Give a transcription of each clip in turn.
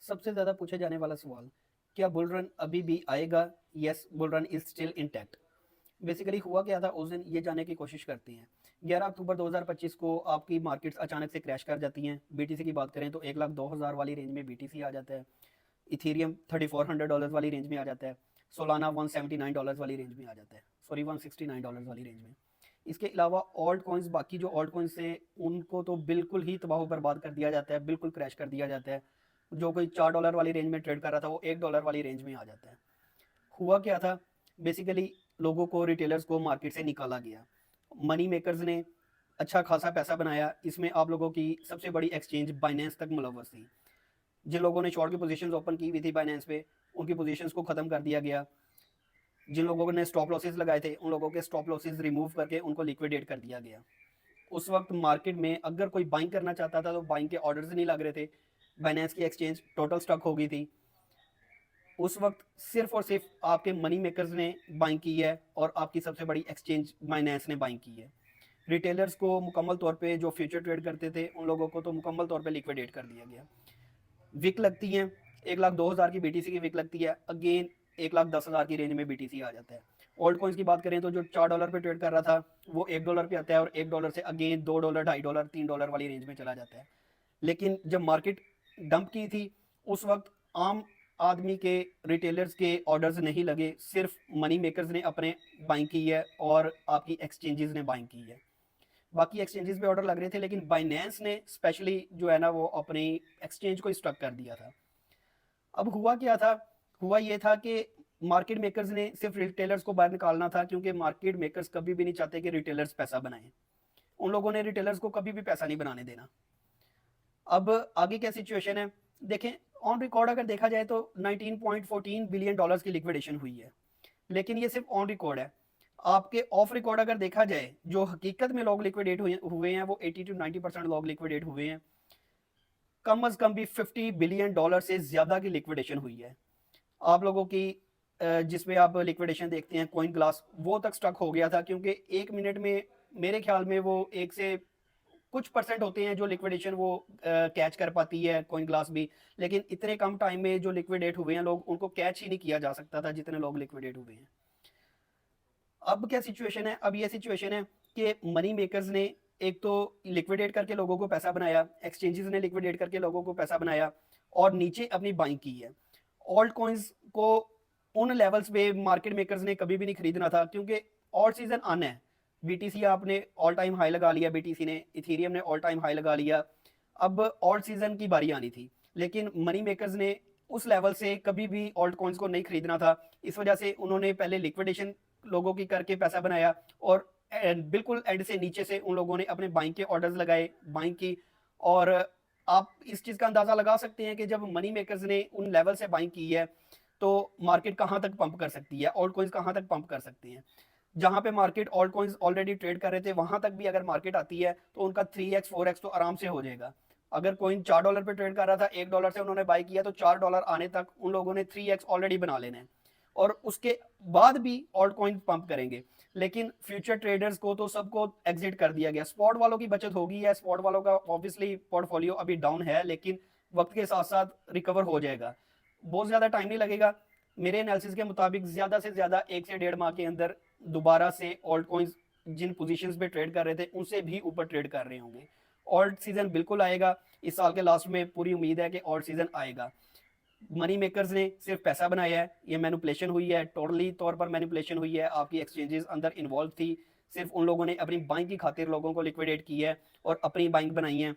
सबसे ज़्यादा पूछा जाने वाला सवाल, क्या बुल रन अभी भी आएगा? Yes, bull run is still intact. Basically हुआ क्या था, उस दिन ये जानने की कोशिश करते हैं। 11 अक्टूबर 2025 को आपकी मार्केट्स अचानक से क्रैश कर जाती हैं। बीटीसी की बात करें तो 1,02,000 वाली रेंज में बीटीसी आ जाता है। इथीरियम $3,400 वाली रेंज में आ जाता है। सोलाना $179 वाली रेंज में आ जाता है, सॉरी $169 वाली रेंज में। इसके अलावा ऑल्ट कॉइन्स, बाकी जो ऑल्ट कॉइन्स थे उनको तो बिल्कुल ही तबाह बर्बाद कर दिया जाता है, बिल्कुल क्रैश कर दिया जाता है। जो कोई $4 वाली रेंज में ट्रेड कर रहा था वो $1 वाली रेंज में आ जाता है। हुआ क्या था, बेसिकली लोगों को, रिटेलर्स को मार्केट से निकाला गया। मनी मेकर्स ने अच्छा खासा पैसा बनाया। इसमें आप लोगों की सबसे बड़ी एक्सचेंज बाइनेंस तक मुलव्वस थी। जिन लोगों ने शॉर्ट की पोजीशंस ओपन की हुई थी बाइनेंस पे, उनकी पोजीशंस को ख़त्म कर दिया गया। जिन लोगों ने स्टॉप लॉसेस लगाए थे उन लोगों के स्टॉप लॉसेस रिमूव करके उनको लिक्विडेट कर दिया गया। उस वक्त मार्केट में अगर कोई बाइंग करना चाहता था तो बाइंग के ऑर्डर्स नहीं लग रहे थे। बाइनेंस की एक्सचेंज टोटल स्टक हो गई थी। उस वक्त सिर्फ और सिर्फ आपके मनी मेकर्स ने बाइंग की है और आपकी सबसे बड़ी एक्सचेंज बाइनेंस ने बाइंग की है। रिटेलर्स को मुकम्मल तौर पे, जो फ्यूचर ट्रेड करते थे उन लोगों को तो मुकम्मल तौर पे लिक्विडेट कर दिया गया। विक लगती हैं, 1,02,000 की बीटीसी की विक लगती है, अगेन 1,10,000 की रेंज में बीटीसी आ जाता है। ओल्ड कॉइन्स की बात करें तो जो $4 पे ट्रेड कर रहा था वो $1 पे आता है और $1 से अगेन $2, $2.5, $3 वाली रेंज में चला जाता है। लेकिन जब मार्केट डंप की थी उस वक्त आम आदमी के, रिटेलर्स के ऑर्डर्स नहीं लगे, सिर्फ मनी मेकर्स ने अपने बाइंग की है और आपकी एक्सचेंजेस ने बाइंग की है। बाकी एक्सचेंजेस पे ऑर्डर लग रहे थे लेकिन बाइनेंस ने स्पेशली जो है ना वो अपनी एक्सचेंज को स्टक कर दिया था। अब हुआ क्या था, हुआ ये था कि मार्केट मेकर्स ने सिर्फ रिटेलर्स को बाहर निकालना था, क्योंकि मार्केट मेकर्स कभी भी नहीं चाहते कि रिटेलर्स पैसा बनाएं। उन लोगों ने रिटेलर्स को कभी भी पैसा नहीं बनाने देना। अब आगे क्या सिचुएशन है देखें। ऑन रिकॉर्ड अगर देखा जाए तो 19.14 बिलियन डॉलर्स की लिक्विडेशन हुई है, लेकिन ये सिर्फ ऑन रिकॉर्ड है। आपके ऑफ रिकॉर्ड अगर देखा जाए, जो हकीकत में लोग लिक्विडेट हुए हैं वो 80 to 90% लोग लिक्विडेट हुए हैं। कम अज कम भी $50 बिलियन से ज्यादा की लिक्विडेशन हुई है। आप लोगों की जिसमें आप लिक्विडेशन देखते हैं कॉइन ग्लास, वो तक स्टक हो गया था, क्योंकि 1 मिनट में मेरे ख्याल में वो 1 से कुछ परसेंट होते हैं जो लिक्विडेशन वो कैच कर पाती है कॉइन ग्लास भी। लेकिन इतने कम टाइम में जो लिक्विडेट हुए हैं लोग, उनको कैच ही नहीं किया जा सकता था जितने लोग लिक्विडेट हुए हैं। अब क्या सिचुएशन है, अब ये सिचुएशन है कि मनी मेकर्स ने एक तो लिक्विडेट करके लोगों को पैसा बनाया, एक्सचेंजेस ने लिक्विडेट करके लोगों को पैसा बनाया और नीचे अपनी बाइंग की है। ऑल्ट कॉइन्स को उन लेवल्स पे मार्केट मेकर्स ने कभी भी नहीं खरीदना था, क्योंकि ऑल्ट सीजन आना है। बीटीसी आपने ऑल टाइम हाई लगा लिया, बीटीसी ने, इथीरियम ने ऑल टाइम हाई लगा लिया। अब ऑल्ट सीजन की बारी आनी थी, लेकिन मनी मेकर्स ने उस लेवल से कभी भी ऑल्ट कॉइन्स को नहीं खरीदना था। इस वजह से उन्होंने पहले लिक्विडेशन लोगों की करके पैसा बनाया और बिल्कुल एंड से नीचे से उन लोगों ने अपने बाइंग के ऑर्डर्स लगाए, बाइंग की। और आप इस चीज का अंदाजा लगा सकते हैं कि जब मनी मेकर्स ने उन लेवल से बाइंग की है तो मार्केट कहां तक पंप कर सकती है, ऑल्ट कॉइन्स कहां तक पंप कर सकते हैं। जहां पे market alt coins already trade कर रहे थे वहां तक भी अगर मार्केट आती है तो उनका 3x 4x तो आराम से हो जाएगा। अगर कॉइन $4 पे ट्रेड कर रहा था, $1 से उन्होंने बाई किया, तो $4 आने तक उन लोगों ने 3x ऑलरेडी बना लेना है और उसके बाद भी ऑल्ट कॉइन पंप करेंगे। लेकिन फ्यूचर ट्रेडर्स को तो सबको एग्जिट कर दिया गया। स्पॉट वालों की बचत होगी है, स्पॉट वालों का ऑब्वियसली पोर्टफोलियो अभी डाउन है, लेकिन वक्त के साथ साथ रिकवर हो जाएगा। बहुत ज्यादा टाइम नहीं लगेगा। मेरे एनालिसिस के मुताबिक ज्यादा से ज्यादा 1 से 1.5 माह के अंदर दोबारा से ऑल्ट कॉइन्स जिन पोजीशंस पे ट्रेड कर रहे थे उनसे भी ऊपर ट्रेड कर रहे होंगे। ऑल्ट सीजन बिल्कुल आएगा, इस साल के लास्ट में पूरी उम्मीद है कि ऑल्ट सीजन आएगा। मनी मेकर्स ने सिर्फ पैसा बनाया है, ये मैनिपुलेशन हुई है, टोटली तौर पर मैनिपुलेशन हुई है। आपकी एक्सचेंजेस अंदर इन्वॉल्व थी, सिर्फ उन लोगों ने अपनी बाइंग की खातिर लोगों को लिक्विडेट की है और अपनी बाइंग बनाई है।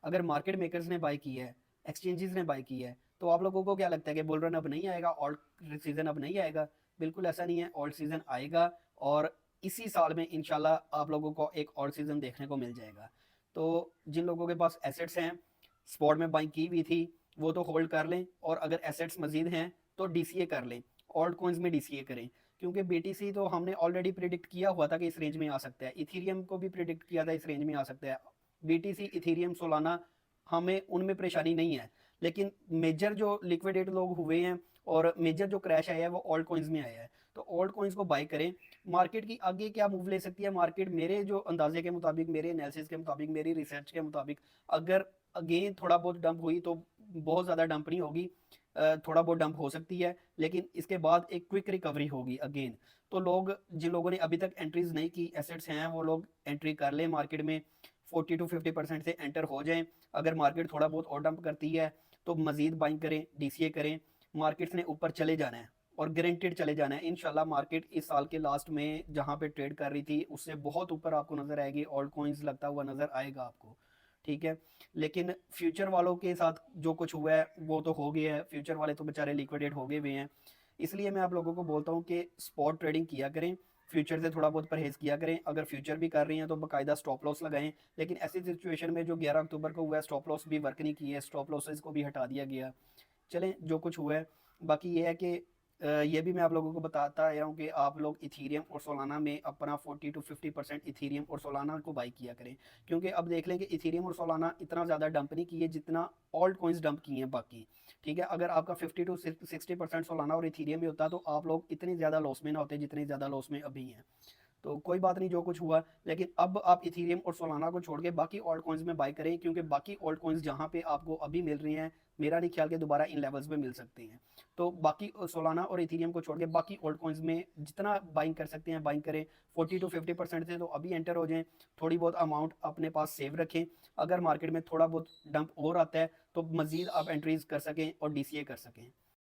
अगर मार्केट मेकर्स ने बाई की है, एक्सचेंजेस ने बाई की है, तो आप लोगों को क्या लगता है कि बुल रन अब नहीं आएगा, ऑल्ट सीजन अब नहीं आएगा? बिल्कुल ऐसा नहीं है, ऑल्ट सीजन आएगा और इसी साल में इंशाल्लाह आप लोगों को एक ऑल्ट सीजन देखने को मिल जाएगा। तो जिन लोगों के पास एसेट्स हैं, स्पॉट में बाइंग की हुई थी, वो तो होल्ड कर लें, और अगर एसेट्स मजीद हैं तो डीसीए कर लें, ऑल्ट कॉइन्स में डीसीए करें। क्योंकि बीटीसी तो हमने ऑलरेडी प्रिडिक्ट किया हुआ था कि इस रेंज में आ सकता है, इथीरियम को भी प्रिडिक्ट किया था इस रेंज में आ सकता है। बीटीसी, इथीरियम, सोलाना, हमें उनमें परेशानी नहीं है। लेकिन मेजर जो लिक्विडेट लोग हुए हैं और मेजर जो क्रैश आया है वो ऑल्ट कॉइन्स में आया है। तो ऑल्ट कॉइन्स को बाई करें। मार्केट की आगे क्या मूव ले सकती है मार्केट, मेरे जो अंदाजे के मुताबिक, मेरे एनालिसिस के मुताबिक, मेरी रिसर्च के मुताबिक, अगर अगेन थोड़ा बहुत डंप हुई तो बहुत ज़्यादा डंप नहीं होगी, थोड़ा बहुत डंप हो सकती है, लेकिन इसके बाद एक क्विक रिकवरी होगी अगेन। तो लोग, जिन लोगों ने अभी तक एंट्रीज नहीं की, एसेट्स हैं, वो लोग एंट्री कर लें मार्केट में, 40 to 50% से एंटर हो जाएं। अगर मार्केट थोड़ा बहुत और डंप करती है तो मजीद बाइंग करें, डीसीए करें। मार्केट्स ने ऊपर चले जाना है और गारंटेड चले जाना है इंशाल्लाह। मार्केट इस साल के लास्ट में जहां पे ट्रेड कर रही थी उससे बहुत ऊपर आपको नजर आएगी, ऑल्ट कॉइन्स लगता हुआ नजर आएगा आपको, ठीक है। लेकिन फ्यूचर वालों के साथ जो कुछ हुआ है वो तो हो गया है, फ्यूचर वाले तो बेचारे लिक्विडेट हो गए हुए हैं। इसलिए मैं आप लोगों को बोलता हूँ कि स्पॉट ट्रेडिंग किया करें, फ्यूचर से थोड़ा बहुत परहेज किया करें। अगर फ्यूचर भी कर रही हैं तो बाकायदा स्टॉप लॉस लगाएं। लेकिन ऐसी सिचुएशन में जो 11 अक्टूबर को हुआ है, स्टॉप लॉस भी वर्क नहीं किए, स्टॉप लॉसेस को भी हटा दिया गया। चलें, जो कुछ हुआ है। बाकी ये है कि ये भी मैं आप लोगों को बताता आया हूँ कि आप लोग इथीरियम और सोलाना में अपना 40 to 50% इथीरियम और सोलाना को बाई किया करें। क्योंकि अब देख लें कि इथीरियम और सोलाना इतना ज़्यादा डंप नहीं किए जितना ऑल्ट कॉइन्स डंप किए हैं बाकी, ठीक है। अगर आपका 50 to 60% सोलाना और इथीरियम में होता तो आप लोग इतनी ज़्यादा लॉस में ना होते जितने ज़्यादा लॉस में अभी हैं। तो कोई बात नहीं, जो कुछ हुआ। लेकिन अब आप इथीरियम और सोलाना को छोड़ के बाकी ऑल्ट कॉइन्स में बाय करें, क्योंकि बाकी ऑल्ट कॉइन्स जहाँ पे आपको अभी मिल रही हैं, मेरा नहीं ख्याल कि दोबारा इन लेवल्स पे मिल सकते हैं। तो बाकी सोलाना और इथीरियम को छोड़ के बाकी ऑल्ट कॉइन्स में जितना बाइंग कर सकते हैं बाइंग करें। 40 to 50% से तो अभी एंटर हो जाएं। थोड़ी बहुत अमाउंट अपने पास सेव रखें, अगर मार्केट में थोड़ा बहुत डंप और आता है तो मजीद आप एंट्रीज कर सकें और डीसीए कर सकें।